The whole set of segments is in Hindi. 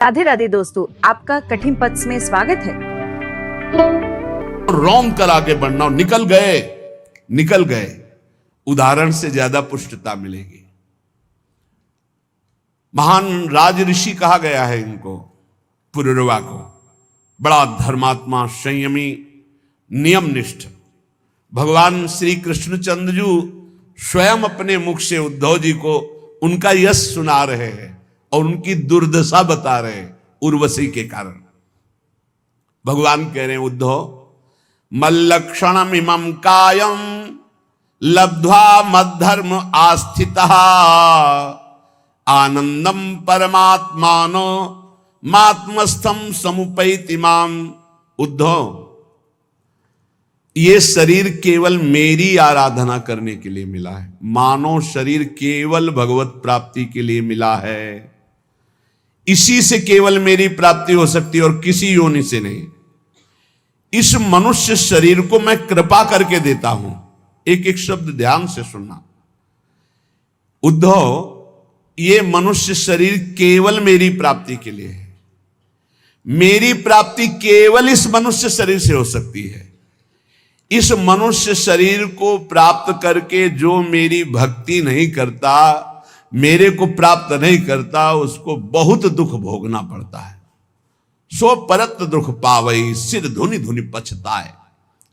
राधे राधे दोस्तों, आपका कठिन पथ में स्वागत है। रॉन्ग करा के बढ़ना, निकल गए उदाहरण से ज्यादा पुष्टता मिलेगी। महान राज ऋषि कहा गया है इनको, पुरुरवा को, बड़ा धर्मात्मा, संयमी, नियमनिष्ठ। भगवान श्री कृष्णचंद्र जी स्वयं अपने मुख से उद्धव जी को उनका यश सुना रहे हैं और उनकी दुर्दशा बता रहे हैं उर्वशी के कारण। भगवान कह रहे हैं, उद्धव मल्लक्षणम इमं कायम लब्ध्वा मद्धर्म आस्थितः आनंदम परमात्मानो मात्मस्थम समुपैति माम। उद्धव, ये शरीर केवल मेरी आराधना करने के लिए मिला है। मानव शरीर केवल भगवत प्राप्ति के लिए मिला है। इसी से केवल मेरी प्राप्ति हो सकती है और किसी योनि से नहीं। इस मनुष्य शरीर को मैं कृपा करके देता हूं। एक एक शब्द ध्यान से सुनना। उद्धव, ये मनुष्य शरीर केवल मेरी प्राप्ति के लिए है। मेरी प्राप्ति केवल इस मनुष्य शरीर से हो सकती है। इस मनुष्य शरीर को प्राप्त करके जो मेरी भक्ति नहीं करता, मेरे को प्राप्त नहीं करता, उसको बहुत दुख भोगना पड़ता है। सो परत दुख पावई सिर धुनि धुनि पछताए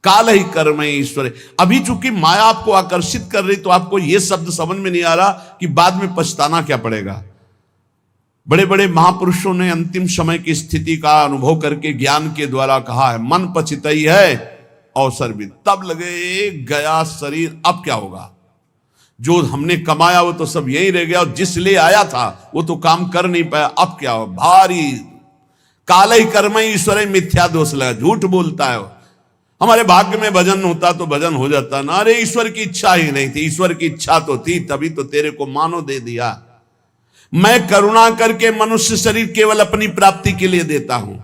काल ही कर्म ईश्वर। अभी चूंकि माया आपको आकर्षित कर रही तो आपको यह शब्द समझ में नहीं आ रहा कि बाद में पछताना क्या पड़ेगा। बड़े बड़े महापुरुषों ने अंतिम समय की स्थिति का अनुभव करके ज्ञान के द्वारा कहा है, मन पछतई है अवसर भी। तब लगे गया शरीर, अब क्या होगा। जो हमने कमाया वो तो सब यही रह गया और जिस लिए आया था वो तो काम कर नहीं पाया, अब क्या हो। भारी काल ही कर्म ईश्वर मिथ्या दोष लगा, झूठ बोलता है। हमारे भाग्य में भजन होता तो भजन हो जाता ना। अरे ईश्वर की इच्छा ही नहीं थी, ईश्वर की इच्छा तो थी, तभी तो तेरे को मानो दे दिया। मैं करुणा करके मनुष्य शरीर केवल अपनी प्राप्ति के लिए देता हूं।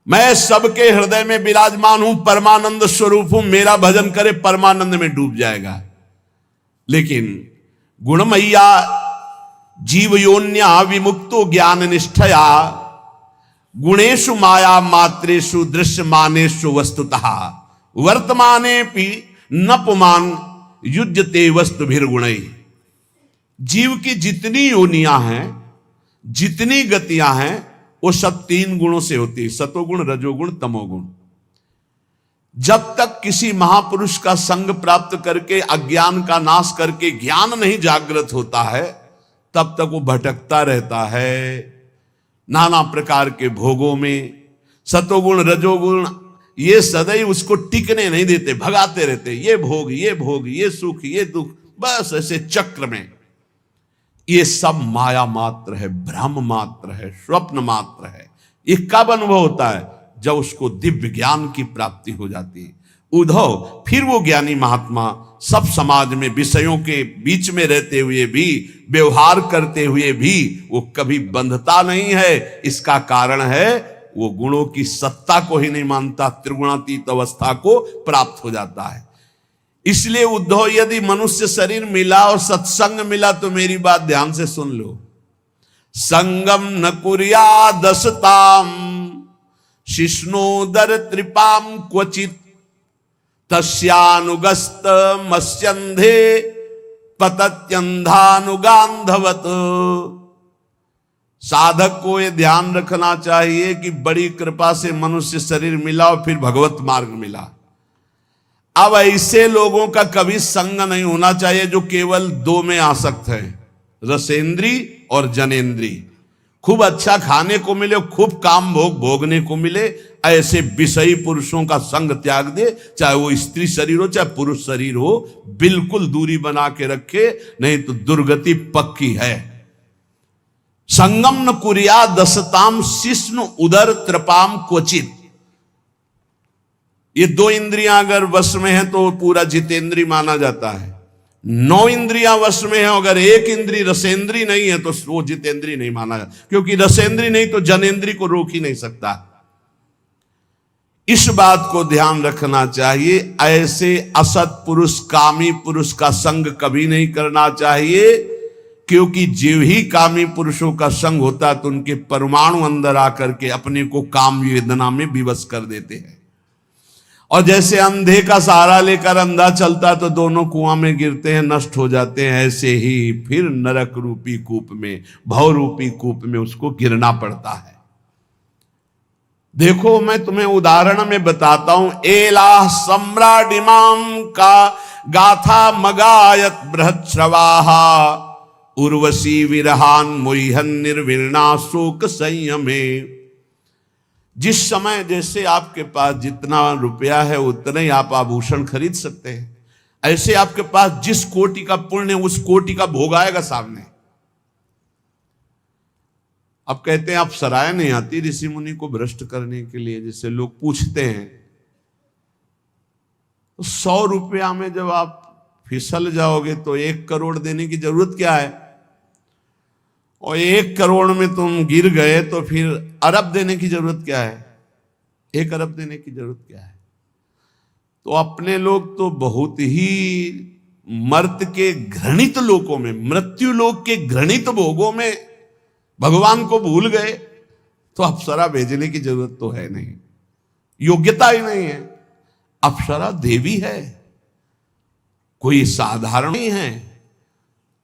मैं सबके हृदय में विराजमान हूं, परमानंद स्वरूप हूं। मेरा भजन करे परमानंद में डूब जाएगा। लेकिन गुणमय्या जीवयोन्या विमुक्तो ज्ञान निष्ठया गुणेषु माया मात्रेषु दृश्यमानेषु वस्तुतः वर्तमानेपि न पुमान युज्यते वस्तुभिर्गुणैः। जीव की जितनी योनियां हैं, जितनी गतियां हैं, वो सब तीन गुणों से होती है, सतोगुण, रजोगुण, तमोगुण। जब तक किसी महापुरुष का संग प्राप्त करके अज्ञान का नाश करके ज्ञान नहीं जागृत होता है, तब तक वो भटकता रहता है नाना प्रकार के भोगों में। सतोगुण, रजोगुण ये सदैव उसको टिकने नहीं देते, भगाते रहते। ये भोग, ये भोग, ये सुख, ये दुख, बस ऐसे चक्र में। ये सब माया मात्र है, भ्रम मात्र है, स्वप्न मात्र है। ये कब अनुभव होता है? जब उसको दिव्य ज्ञान की प्राप्ति हो जाती है। उद्धव, फिर वो ज्ञानी महात्मा सब समाज में विषयों के बीच में रहते हुए भी, व्यवहार करते हुए भी वो कभी बंधता नहीं है। इसका कारण है वो गुणों की सत्ता को ही नहीं मानता, त्रिगुणातीत अवस्था को प्राप्त हो जाता है। इसलिए उद्धव, यदि मनुष्य शरीर मिला और सत्संग मिला तो मेरी बात ध्यान से सुन लो। संगम न कुर्या दसताम शिष्णोदर त्रिपाम क्वचित तस्यानुगस्त मस्यंधे पतत्यंधानुगांधवत। साधक को यह ध्यान रखना चाहिए कि बड़ी कृपा से मनुष्य शरीर मिला और फिर भगवत मार्ग मिला। अब ऐसे लोगों का कभी संग नहीं होना चाहिए जो केवल दो में आसक्त है, रसेंद्री और जनेंद्री। खूब अच्छा खाने को मिले, खूब काम भोग भोगने को मिले, ऐसे विषयी पुरुषों का संग त्याग दे। चाहे वो स्त्री शरीर हो चाहे पुरुष शरीर हो, बिल्कुल दूरी बना के रखे, नहीं तो दुर्गति पक्की है। संगम न कुर्या दसताम शिष्ण उदर त्रिपाम क्वचित। ये दो इंद्रियां अगर वश में है तो पूरा जितेंद्री माना जाता है। 9 इंद्रियां वश में है, अगर एक इंद्री रसेंद्री नहीं है तो वो जितेंद्री नहीं माना जाता, क्योंकि रसेंद्री नहीं तो जनेंद्री को रोक ही नहीं सकता। इस बात को ध्यान रखना चाहिए। ऐसे असत पुरुष, कामी पुरुष का संग कभी नहीं करना चाहिए। क्योंकि जीव ही कामी पुरुषों का संग होता है तो उनके परमाणु अंदर आकर के अपने को काम वेदना में विवश कर देते हैं। और जैसे अंधे का सहारा लेकर अंधा चलता तो दोनों कुआं में गिरते हैं, नष्ट हो जाते हैं, ऐसे ही फिर नरक रूपी कूप में, भव रूपी कूप में उसको गिरना पड़ता है। देखो मैं तुम्हें उदाहरण में बताता हूं। एला सम्राडिमाम का गाथा मगायत बृहच्छ्रवाहा उर्वशी विरहान मुह्यन निर्विर्णा शोक संयमे। जिस समय जैसे आपके पास जितना रुपया है उतने ही आप आभूषण खरीद सकते हैं, ऐसे आपके पास जिस कोटि का पुण्य उस कोटि का भोग आएगा सामने। अब कहते हैं आप सराय नहीं आती ऋषि मुनि को भ्रष्ट करने के लिए, जिससे लोग पूछते हैं। तो 100 रुपया में जब आप फिसल जाओगे तो 1 करोड़ देने की जरूरत क्या है, और 1 करोड़ में तुम गिर गए तो फिर अरब देने की जरूरत क्या है, 1 अरब देने की जरूरत क्या है। तो अपने लोग तो बहुत ही मर्त के घृणित लोकों में, मृत्यु लोक के घृणित भोगों में भगवान को भूल गए, तो अप्सरा भेजने की जरूरत तो है नहीं, योग्यता ही नहीं है। अप्सरा देवी है, कोई साधारण नहीं है।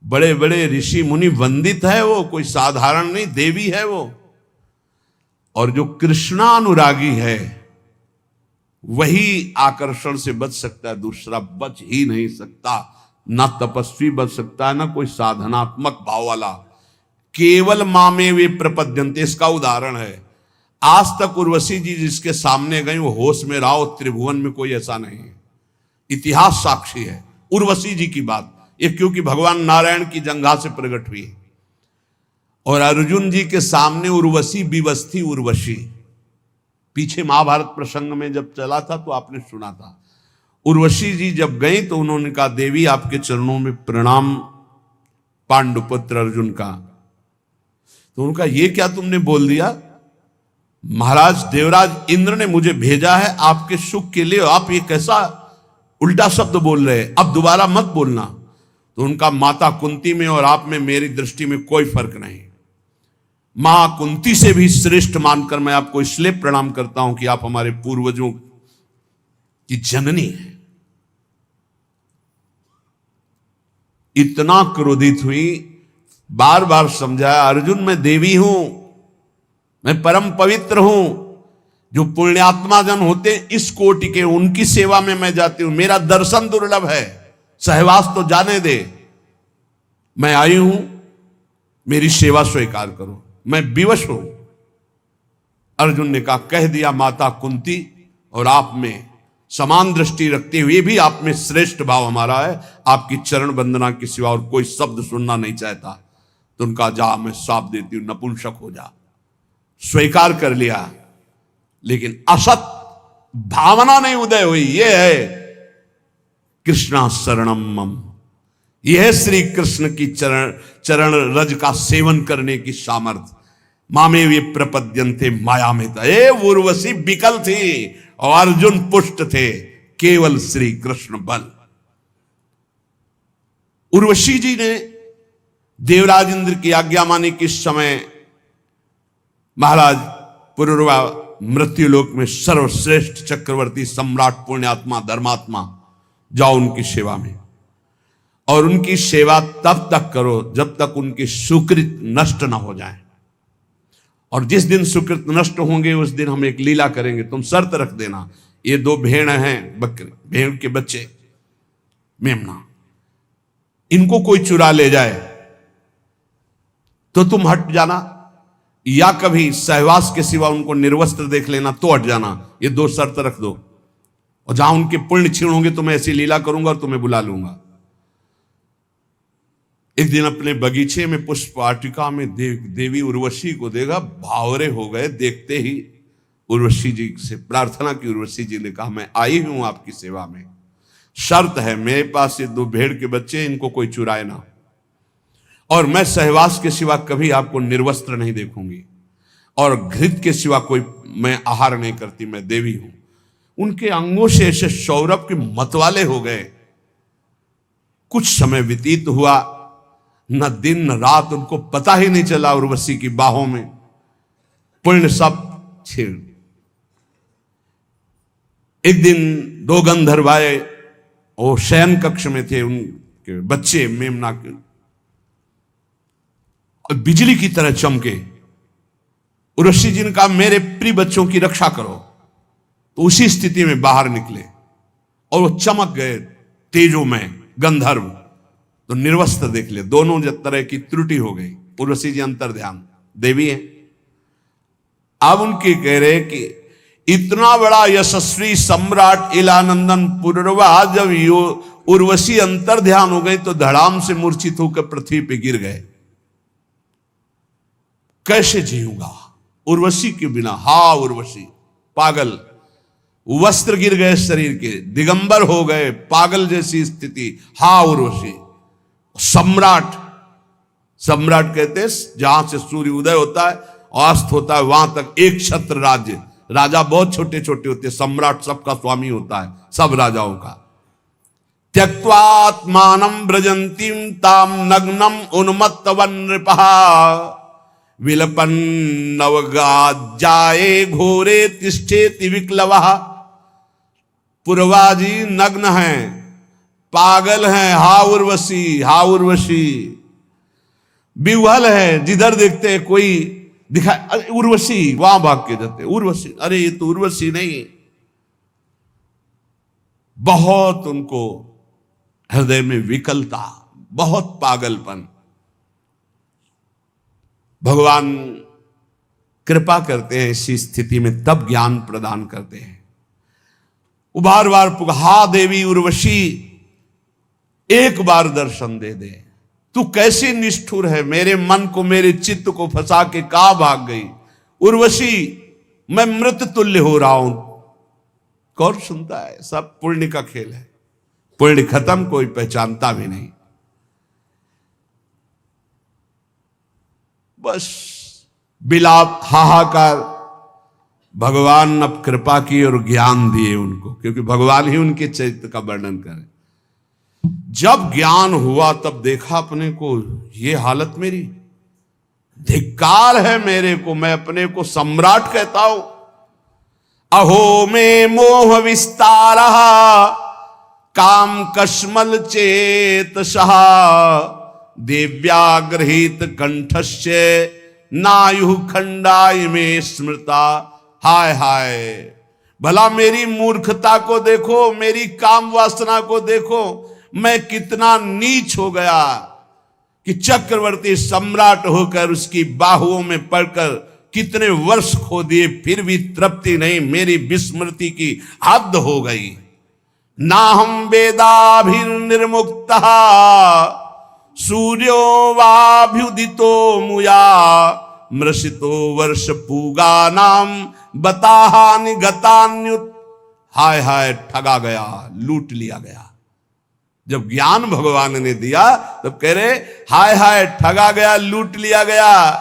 बड़े बड़े ऋषि मुनि वंदित है वो, कोई साधारण नहीं, देवी है वो। और जो कृष्णानुरागी है वही आकर्षण से बच सकता है, दूसरा बच ही नहीं सकता। ना तपस्वी बच सकता है, ना कोई साधनात्मक भाव वाला। केवल मामे वे प्रपद्यन्ते, इसका उदाहरण है। आज तक उर्वशी जी जिसके सामने गई वो होश में रहा, त्रिभुवन में कोई ऐसा नहीं है। इतिहास साक्षी है उर्वशी जी की बात, ये क्योंकि भगवान नारायण की जंघा से प्रकट हुई। और अर्जुन जी के सामने उर्वशी विवश थी। उर्वशी पीछे महाभारत प्रसंग में जब चला था तो आपने सुना था। उर्वशी जी जब गई तो उन्होंने कहा, देवी आपके चरणों में प्रणाम पांडुपुत्र अर्जुन का। तो उनका ये क्या तुमने बोल दिया, महाराज देवराज इंद्र ने मुझे भेजा है आपके सुख के लिए, आप ये कैसा उल्टा शब्द बोल रहे हैं, अब दोबारा मत बोलना। तो उनका माता कुंती में और आप में मेरी दृष्टि में कोई फर्क नहीं। मां कुंती से भी श्रेष्ठ मानकर मैं आपको इसलिए प्रणाम करता हूं कि आप हमारे पूर्वजों की जननी है। इतना क्रोधित हुई, बार बार समझाया, अर्जुन मैं देवी हूं, मैं परम पवित्र हूं। जो पुण्यात्मा जन होते इस कोटि के, उनकी सेवा में मैं जाती हूं। मेरा दर्शन दुर्लभ है, सहवास तो जाने दे। मैं आई हूं, मेरी सेवा स्वीकार करो, मैं विवश हूं। अर्जुन ने कहा, कह दिया माता कुंती और आप में समान दृष्टि रखते हुए भी आप में श्रेष्ठ भाव हमारा है। आपकी चरण वंदना के सिवा और कोई शब्द सुनना नहीं चाहता। तो उनका जा मैं साफ देती हूं, नपुंसक हो जा। स्वीकार कर लिया, लेकिन असत भावना नहीं उदय हुई। यह है कृष्णा शरणम मम, यह है श्री कृष्ण की चरण रज का सेवन करने की सामर्थ्य। मामे वे प्रपद्यन्ते माया में था। उर्वशी विकल थी और अर्जुन पुष्ट थे, केवल श्री कृष्ण बल। उर्वशी जी ने देवराज इंद्र की आज्ञा मानी कि इस समय महाराज पुरुरवा मृत्युलोक में सर्वश्रेष्ठ चक्रवर्ती सम्राट पुण्यात्मा धर्मात्मा, जाओ उनकी सेवा में। और उनकी सेवा तब तक करो जब तक उनके सुकृत नष्ट ना हो जाए। और जिस दिन सुकृत नष्ट होंगे उस दिन हम एक लीला करेंगे। तुम शर्त रख देना, ये 2 भेड़ हैं, बकरे, भेड़ के बच्चे, मेमना, इनको कोई चुरा ले जाए तो तुम हट जाना, या कभी सहवास के सिवा उनको निर्वस्त्र देख लेना तो हट जाना। ये 2 शर्त रख दो, और जहां उनके पुण्य क्षीण होंगे तो मैं ऐसी लीला करूंगा और तुम्हें बुला लूंगा। एक दिन अपने बगीचे में पुष्प वाटिका में देवी उर्वशी को देखा, भावरे हो गए। देखते ही उर्वशी जी से प्रार्थना की। उर्वशी जी ने कहा, मैं आई हूं आपकी सेवा में, शर्त है मेरे पास ये 2 भेड़ के बच्चे, इनको कोई चुराए ना, और मैं सहवास के सिवा कभी आपको निर्वस्त्र नहीं देखूंगी, और घृत के सिवा कोई मैं आहार नहीं करती, मैं देवी हूं। उनके अंगों से ऐसे सौरभ के मतवाले हो गए। कुछ समय व्यतीत हुआ, न दिन न रात उनको पता ही नहीं चला, उर्वशी की बाहों में पुण्य सब छीन। एक दिन दो गंधर्व आए, वो शयन कक्ष में थे, उनके बच्चे मेमना के, और बिजली की तरह चमके। उर्वशी जी ने कहा मेरे प्रिय बच्चों की रक्षा करो, तो उसी स्थिति में बाहर निकले और वो चमक गए तेजो में गंधर्व, तो निर्वस्त्र देख ले, दोनों तरह की त्रुटि हो गई। उर्वशी जी अंतर ध्यान देवी है। अब उनके कह रहे कि इतना बड़ा यशस्वी सम्राट इलानंदन पुरवा जब उर्वशी अंतर ध्यान हो गई तो धड़ाम से मूर्छित होकर पृथ्वी पे गिर गए। कैसे जीऊंगा उर्वशी के बिना? हा उर्वशी, पागल, वस्त्र गिर गए शरीर के, दिगंबर हो गए, पागल जैसी स्थिति। हा उर्वशी। सम्राट, सम्राट कहते हैं जहां से सूर्य उदय होता है अस्त होता है वहां तक एक छत्र राज्य। राजा बहुत छोटे छोटे होते हैं, सम्राट सबका स्वामी होता है, सब राजाओं का। त्यक्त्वात्मानं व्रजन्तीं ताम नग्नम उन्मत्तवन नृपः विलपन नवगाजाए घोरे तिष्ठेति विक्लवः। पुरवाजी नग्न हैं, पागल हैं, हा उर्वशी, हा उर्वशी। विह्वल है, जिधर देखते हैं कोई दिखा, अरे उर्वशी, वहां भाग के जाते, उर्वशी, अरे ये तो उर्वशी नहीं। बहुत उनको हृदय में विकलता, बहुत पागलपन। भगवान कृपा करते हैं इसी स्थिति में, तब ज्ञान प्रदान करते हैं। वो बार बार हा देवी उर्वशी, एक बार दर्शन दे दे। तू कैसी निष्ठुर है, मेरे मन को, मेरे चित्त को फंसा के कहां भाग गई उर्वशी, मैं मृत तुल्य हो रहा हूं। कौन सुनता है? सब पुण्य का खेल है, पुण्य खत्म, कोई पहचानता भी नहीं। बस बिलाप, हाहाकार। भगवान अब कृपा की और ज्ञान दिए उनको, क्योंकि भगवान ही उनके चरित्र का वर्णन करे। जब ज्ञान हुआ तब देखा अपने को, ये हालत मेरी, धिक्कार है मेरे को, मैं अपने को सम्राट कहता हूं। अहो में मोह विस्तार काम कश्मल चेतसः देव्याग्रहित कंठस्य नायु खंडाय में स्मृता। हाय हाय, भला मेरी मूर्खता को देखो, मेरी काम वासना को देखो, मैं कितना नीच हो गया कि चक्रवर्ती सम्राट होकर उसकी बाहुओं में पड़कर कितने वर्ष खो दिए, फिर भी तृप्ति नहीं, मेरी विस्मृति की हद हो गई। ना हम वेदाभिर्निर्मुक्तः सूर्यो वाभ्युदितो मुया मृषितो वर्ष पूगा नाम बताहानि गतान्युत। हाय हाय, ठगा गया, लूट लिया गया। जब ज्ञान भगवान ने दिया तब कह रहे हाय हाय, ठगा गया, लूट लिया गया।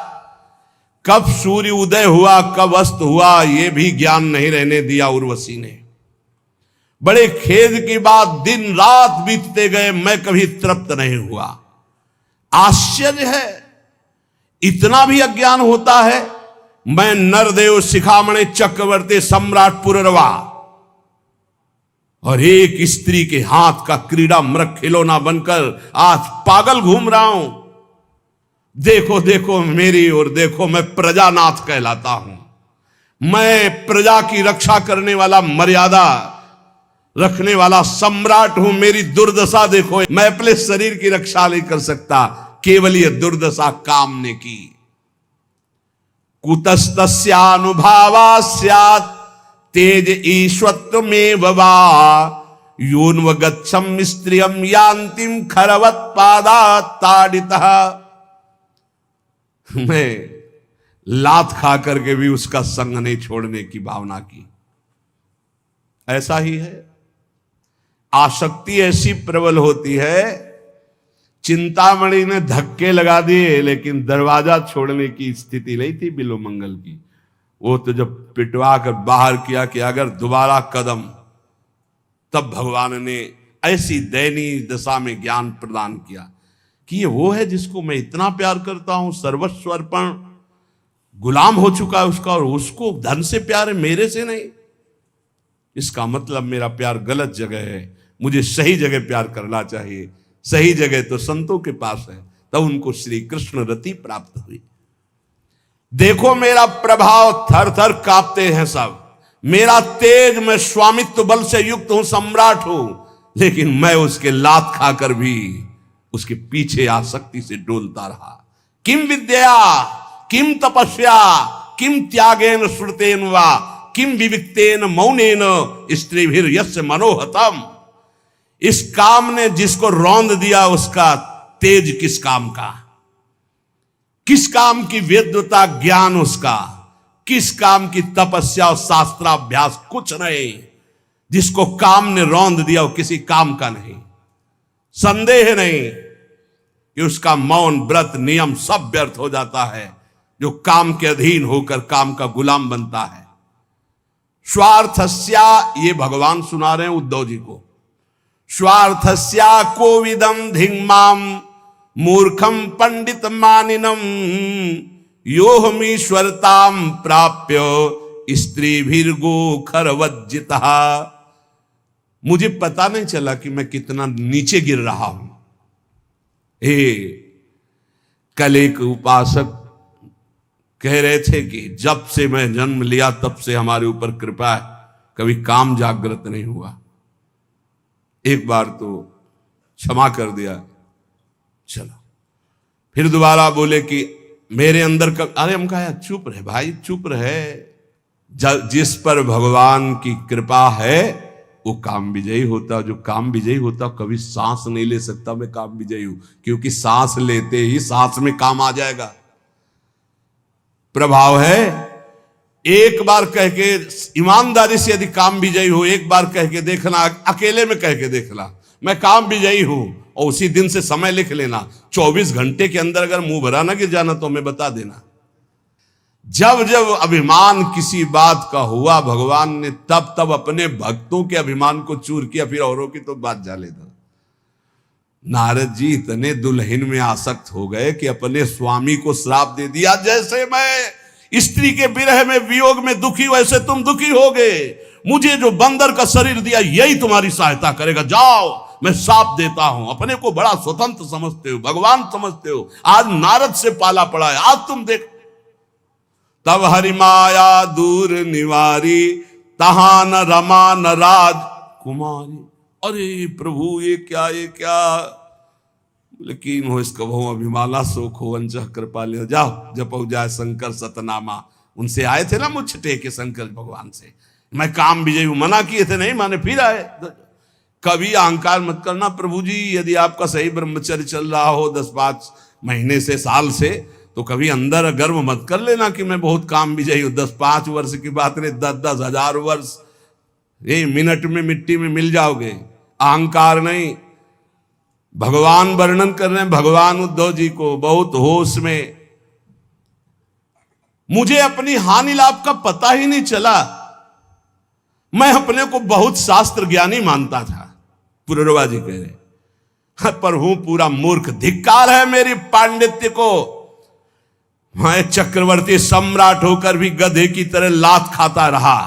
कब सूर्य उदय हुआ, कब अस्त हुआ, यह भी ज्ञान नहीं रहने दिया उर्वशी ने। बड़े खेद की बात, दिन रात बीतते गए, मैं कभी तृप्त नहीं हुआ। आश्चर्य है, इतना भी अज्ञान होता है। मैं नरदेव शिखामणि चक्रवर्ती सम्राट पुररवा और एक स्त्री के हाथ का क्रीड़ा मृग खिलौना बनकर आज पागल घूम रहा हूं। देखो देखो मेरी ओर देखो, मैं प्रजानाथ कहलाता हूं, मैं प्रजा की रक्षा करने वाला, मर्यादा रखने वाला सम्राट हूं। मेरी दुर्दशा देखो, मैं अपने शरीर की रक्षा नहीं कर सकता, केवल ये दुर्दशा काम ने की। कुतस्तस्यानुभावा स्यात् तेज ईश्वत्व में वा यून्व गच्छम स्त्रियम यान्तिम खरवत पादा ताड़ितः। मैं लात खा करके भी उसका संग नहीं छोड़ने की भावना की। ऐसा ही है, आसक्ति ऐसी प्रबल होती है। चिंतामणि ने धक्के लगा दिए, लेकिन दरवाजा छोड़ने की स्थिति नहीं थी बिल्वमंगल की। वो तो जब पिटवा कर बाहर किया कि अगर दोबारा कदम, तब भगवान ने ऐसी दयनीय दशा में ज्ञान प्रदान किया कि ये वो है जिसको मैं इतना प्यार करता हूं, सर्वस्व अर्पण, गुलाम हो चुका है उसका, और उसको धन से प्यार है, मेरे से नहीं। इसका मतलब मेरा प्यार गलत जगह है, मुझे सही जगह प्यार करना चाहिए। सही जगह तो संतों के पास है। तब उनको श्री कृष्ण रति प्राप्त हुई। देखो मेरा प्रभाव, थर थर कांपते हैं सब, मेरा तेज, मैं स्वामित्व बल से युक्त हूं, सम्राट हूं, लेकिन मैं उसके लात खाकर भी उसके पीछे आसक्ति से डोलता रहा। किम विद्या, किम तपस्या, किम त्यागेन श्रुतेन वा, किम विविक्तेन मौनेन स्त्रीभिर यस्य मनोहतम। इस काम ने जिसको रौंद दिया, उसका तेज किस काम का, किस काम की वेद्यता ज्ञान उसका, किस काम की तपस्या और शास्त्राभ्यास, कुछ नहीं। जिसको काम ने रौंद दिया वो किसी काम का नहीं। संदेह नहीं कि उसका मौन, व्रत, नियम सब व्यर्थ हो जाता है जो काम के अधीन होकर काम का गुलाम बनता है। स्वार्थस्या, ये भगवान सुना रहे हैं उद्धव जी को, स्वार्थस्या कोविदम धिंगमाम मूर्खम पंडित मानिनम योहमीश्वरताम प्राप्य स्त्रीभिर्गो खरवज्जिता। मुझे पता नहीं चला कि मैं कितना नीचे गिर रहा हूं। कल एक उपासक कह रहे थे कि जब से मैं जन्म लिया तब से हमारे ऊपर कृपा है, कभी काम जागृत नहीं हुआ। एक बार तो क्षमा कर दिया, चलो। फिर दोबारा बोले कि मेरे अंदर का, अरे हम कहा चुप रहे भाई, चुप रहे। जिस पर भगवान की कृपा है वो काम विजयी होता। जो काम विजयी होता कभी सांस नहीं ले सकता मैं काम विजयी हूं, क्योंकि सांस लेते ही सांस में काम आ जाएगा। प्रभाव है। एक बार कह के ईमानदारी से यदि काम विजयी हो, एक बार कह के देखना, अकेले में कह के देखना मैं काम विजयी हूं, और उसी दिन से समय लिख लेना। 24 घंटे के अंदर अगर मुंह भरा ना गिर जाना तो हमें बता देना। जब जब अभिमान किसी बात का हुआ, भगवान ने तब तब अपने भक्तों के अभिमान को चूर किया, फिर औरों की तो बात जाले दो। नारद जी इतने दुल्हन में आसक्त हो गए कि अपने स्वामी को श्राप दे दिया, जैसे मैं स्त्री के विरह में, वियोग में दुखी, वैसे तुम दुखी होगे। मुझे जो बंदर का शरीर दिया यही तुम्हारी सहायता करेगा, जाओ मैं श्राप देता हूं। अपने को बड़ा स्वतंत्र समझते हो, भगवान समझते हो, आज नारद से पाला पड़ा है, आज तुम देख। तब हरि माया दूर निवारी, तहां न रमा न राज कुमारी। अरे प्रभु ये क्या, ये क्या। लेकिन हो इसका बहु अभिमाना शोक हो अंजह कृपा ले, जाओ जपो जाए शंकर सतनामा। उनसे आए थे ना मुझ टेके शंकर भगवान से, मैं काम विजयी हूं, मना किए थे नहीं माने, फिर आए। कभी अहंकार मत करना। प्रभु जी यदि आपका सही ब्रह्मचर्य चल रहा हो 10-5 महीने से, साल से, तो कभी अंदर गर्व मत कर लेना कि मैं बहुत काम विजयी हूं। 10-5 वर्ष की बात नहीं, 10-10 हजार वर्ष, ये मिनट में मिट्टी में मिल जाओगे। अहंकार नहीं। भगवान वर्णन कर रहे हैं, भगवान उद्धव जी को बहुत होश में, मुझे अपनी हानि लाभ का पता ही नहीं चला। मैं अपने को बहुत शास्त्र ज्ञानी मानता था, पुररवा जी कह रहे, पर हूं पूरा मूर्ख। धिक्कार है मेरी पांडित्य को। मैं चक्रवर्ती सम्राट होकर भी गधे की तरह लात खाता रहा,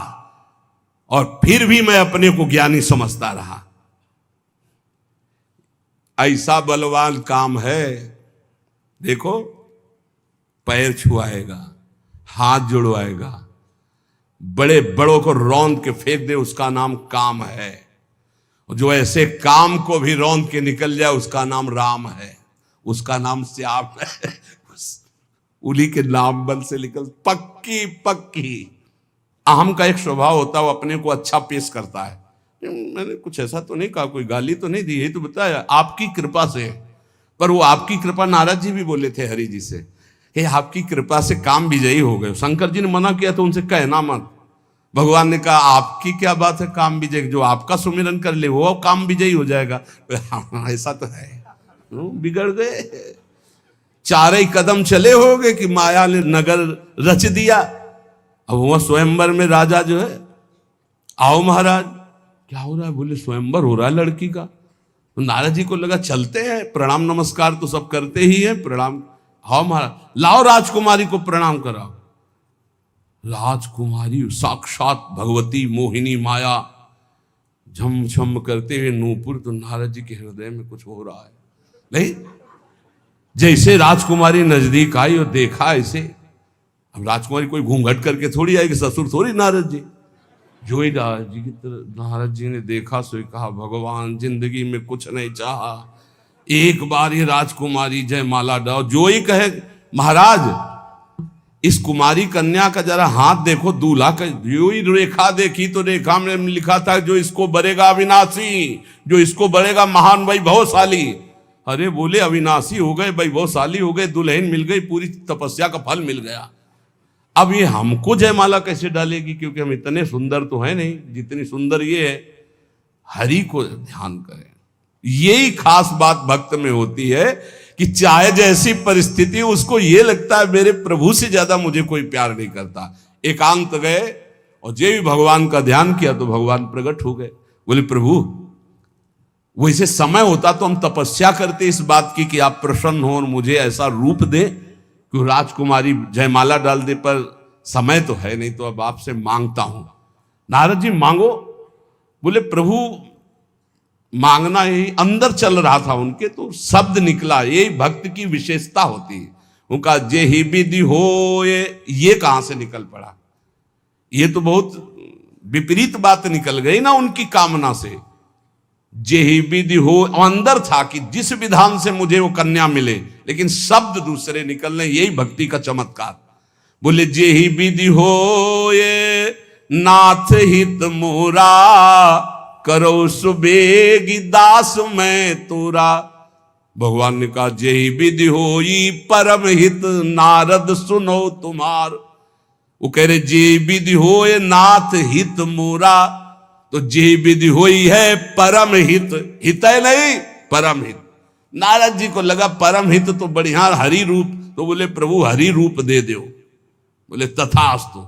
और फिर भी मैं अपने को ज्ञानी समझता रहा। ऐसा बलवान काम है। देखो, पैर छुआएगा, हाथ जुड़वाएगा, बड़े बड़ों को रौंद के फेंक दे, उसका नाम काम है। जो ऐसे काम को भी रौंद के निकल जाए, उसका नाम राम है, उसका नाम श्याम है। उन्हीं के नाम बल से निकल, पक्की पक्की। अहम का एक स्वभाव होता है, वो अपने को अच्छा पेश करता है। मैंने कुछ ऐसा तो नहीं कहा, कोई गाली तो नहीं दी, ये तो बताया आपकी कृपा से। पर वो आपकी कृपा, नारद जी भी बोले थे हरि जी से, हे आपकी कृपा से काम विजयी हो गए। शंकर जी ने मना किया तो उनसे कहना मत। भगवान ने कहा आपकी क्या बात है काम विजय, जो आपका सुमिरन कर ले वो काम विजयी हो जाएगा। हाँ, ऐसा तो है। बिगड़ गए, 4 ही कदम चले होगे कि माया ने नगर रच दिया। अब वह स्वयंवर में राजा जो है, आओ महाराज क्या हो रहा है, बोले स्वयंवर हो रहा है लड़की का। तो नारद जी को लगा चलते हैं, प्रणाम नमस्कार तो सब करते ही हैं, प्रणाम, हाँ महाराज लाओ राजकुमारी को प्रणाम कराओ। राजकुमारी साक्षात भगवती मोहिनी माया झमझम करते हुए नूपुर, तो नारद जी के हृदय में कुछ हो रहा है। नहीं, जैसे राजकुमारी नजदीक आई और देखा ऐसे, अब राजकुमारी कोई घूंघट करके थोड़ी आएगी, ससुर थोड़ी नारद जी, जो ही नारद जी की तरफ, नारद जी ने देखा सो कहा भगवान जिंदगी में कुछ नहीं चाहा, एक बार ये राजकुमारी जयमाला डालो। जो ही कहे महाराज इस कुमारी कन्या का जरा हाथ देखो, दूल्हा का, जो ही रेखा देखी तो रेखा में लिखा था जो इसको बरेगा अविनाशी, जो इसको बरेगा महान वैभवशाली। अरे बोले अविनाशी हो गए, वैभवशाली हो गए, दुल्हन मिल गई, पूरी तपस्या का फल मिल गया। अब ये हमको जयमाला कैसे डालेगी, क्योंकि हम इतने सुंदर तो है नहीं जितनी सुंदर ये है। हरि को ध्यान करें, यही खास बात भक्त में होती है कि चाहे जैसी परिस्थिति, उसको ये लगता है मेरे प्रभु से ज्यादा मुझे कोई प्यार नहीं करता। एकांत गए और जे भी भगवान का ध्यान किया तो भगवान प्रकट हो गए। बोले प्रभु वैसे समय होता तो हम तपस्या करते इस बात की कि आप प्रसन्न हो और मुझे ऐसा रूप दे कि राजकुमारी जयमाला डाल दे, पर समय तो है नहीं, तो अब आपसे मांगता हूं। नारद जी मांगो। बोले प्रभु मांगना यही अंदर चल रहा था उनके, तो शब्द निकला, यही भक्त की विशेषता होती है। उनका जे ही विधि हो, ये कहां से निकल पड़ा? ये तो बहुत विपरीत बात निकल गई ना उनकी कामना से। जे ही विधि हो अंदर था कि जिस विधान से मुझे वो कन्या मिले, लेकिन शब्द दूसरे निकलने, यही भक्ति का चमत्कार। बोले जे ही विधि हो ये नाथ हित मोरा, करो सुबेगी दास मैं तोरा। भगवान ने कहा जे ही विधि होई परम हित नारद सुनो तुम्हार। वो कह रहे जे विधि होए नाथ हित मोरा, तो जे विधि होई है परम हित, हित है नहीं परम हित। नारद जी को लगा परम हित तो बढ़िया हरि रूप, तो बोले प्रभु हरि रूप दे दो। बोले तथास्तु।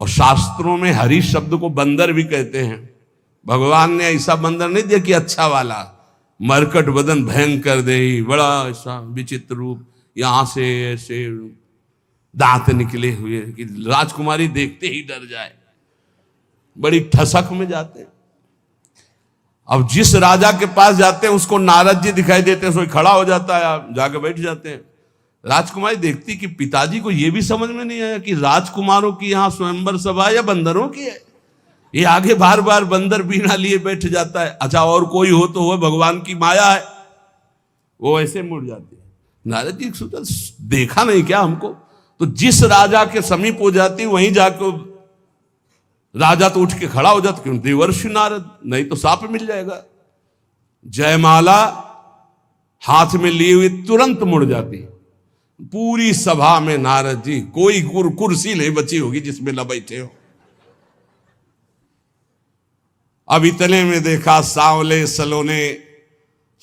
और शास्त्रों में हरि शब्द को बंदर भी कहते हैं। भगवान ने ऐसा बंदर नहीं दिया कि अच्छा वाला, मरकट बदन भयंकर दे, बड़ा ऐसा विचित्र रूप, यहां से ऐसे दांत निकले हुए कि राजकुमारी देखते ही डर जाए, बड़ी ठसक में जाते हैं। अब जिस राजा के पास जाते हैं उसको नारद जी दिखाई देते हैं, सो खड़ा हो जाता है, आप जाके बैठ जाते हैं। राजकुमारी देखती कि पिताजी को यह भी समझ में नहीं आया कि राजकुमारों की यहां स्वयंवर सभा या बंदरों की है। ये आगे बार बार बंदर बीना लिए बैठ जाता है। अच्छा और कोई हो तो हो, भगवान की माया है। वो ऐसे मुड़ जाती है। नारद जी सोचा देखा नहीं क्या हमको? तो जिस राजा के समीप हो जाती वहीं जाकर राजा तो उठ के खड़ा हो जाता, क्यों? देवर्षि नारद, नहीं तो साप मिल जाएगा। जयमाला हाथ में लिए हुए तुरंत मुड़ जाती। पूरी सभा में नारद जी, कोई कुर्सी नहीं बची होगी जिसमें न बैठे हो। अब इतने में देखा सांवले सलोने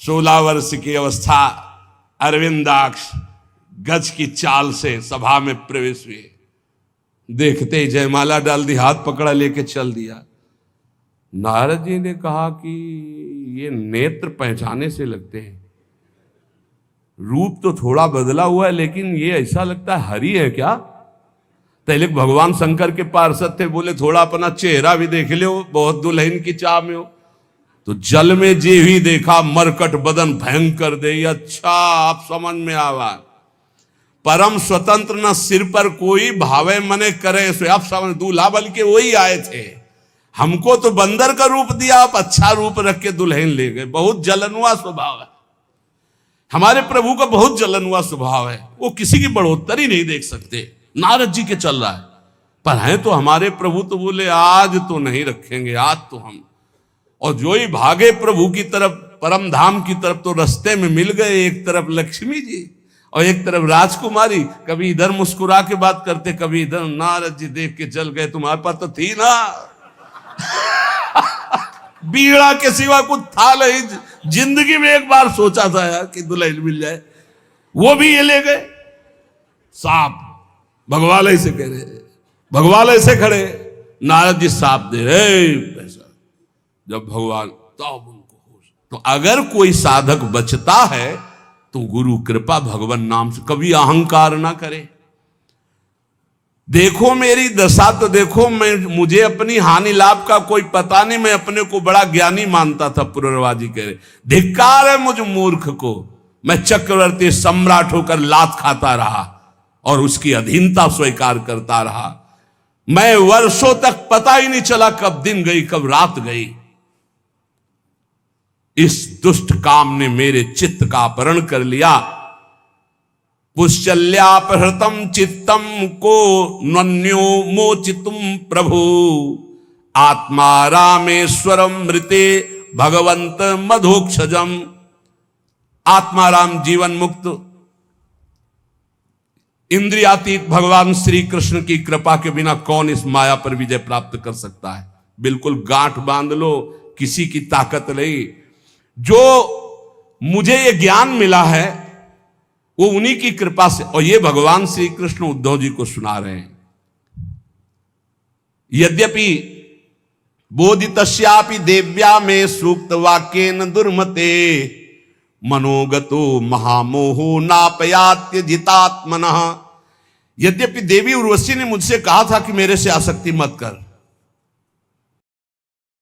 16 वर्ष की अवस्था अरविंदाक्ष गज की चाल से सभा में प्रवेश हुए। देखते ही जयमाला डाल दी, हाथ पकड़ा लेके चल दिया। नारद जी ने कहा कि ये नेत्र पहचाने से लगते हैं, रूप तो थोड़ा बदला हुआ है, लेकिन ये ऐसा लगता है हरि है क्या? पहले भगवान शंकर के पार्षद थे, बोले थोड़ा अपना चेहरा भी देख लो, बहुत दुल्हन की चाह में हो। तो जल में जे ही देखा मरकट बदन भयंकर दे। अच्छा आप समझ में आवा, परम स्वतंत्र न सिर पर कोई भावे मने करे सो। आप समझ, दूल्हा बल के वही आए थे, हमको तो बंदर का रूप दिया, आप अच्छा रूप रख के दुल्हन ले गए। बहुत जलनुआ स्वभाव है हमारे प्रभु का, बहुत जलनुआ स्वभाव है। वो किसी की बढ़ोत्तरी नहीं देख सकते। नारद जी के चल रहा है, पर हैं तो हमारे प्रभु। तो बोले आज तो नहीं रखेंगे, आज तो हम। और जो ही भागे प्रभु की तरफ, परम धाम की तरफ, तो रास्ते में मिल गए, एक तरफ लक्ष्मी जी और एक तरफ राजकुमारी। कभी इधर मुस्कुरा के बात करते, कभी इधर। नारद जी देख के चल गए, तुम्हारे पास तो थी ना बीड़ा के सिवा कुछ था नहीं। जिंदगी में एक बार सोचा था यार कि दुल्हन मिल जाए, वो भी ये ले गए। सांप भगवान ऐसे कह रहे, भगवान ऐसे खड़े, नारद जी सांप दे रहे पैसा। जब भगवान तब उनको होश, तो अगर कोई साधक बचता है तो गुरु कृपा भगवान नाम से कभी अहंकार ना करे। देखो मेरी दशा तो देखो, मुझे अपनी हानि लाभ का कोई पता नहीं, मैं अपने को बड़ा ज्ञानी मानता था। पुरनवाजी कह रहे धिक्कार है मुझ मूर्ख को, मैं चक्रवर्ती सम्राट होकर लात खाता रहा और उसकी अधीनता स्वीकार करता रहा। मैं वर्षों तक पता ही नहीं चला कब दिन गई कब रात गई। इस दुष्ट काम ने मेरे चित्त का अपहरण कर लिया। पुष्चल्यापहृतम चित्तम को नन्यो मोचितुम प्रभु, आत्मा रामेश्वरम मृते भगवंत मधोक्षजम। आत्माराम जीवन मुक्त इंद्रियातीत भगवान श्री कृष्ण की कृपा के बिना कौन इस माया पर विजय प्राप्त कर सकता है। बिल्कुल गांठ बांध लो, किसी की ताकत नहीं। जो मुझे ये ज्ञान मिला है वो उन्हीं की कृपा से, और ये भगवान श्री कृष्ण उद्धव जी को सुना रहे हैं। यद्यपि बोधितस्यापि देव्या में सूक्त वाक्येन दुर्मते, मनोगतो महामोहो नापयात्य जितात्मनः। यद्यपि देवी उर्वशी ने मुझसे कहा था कि मेरे से आसक्ति मत कर,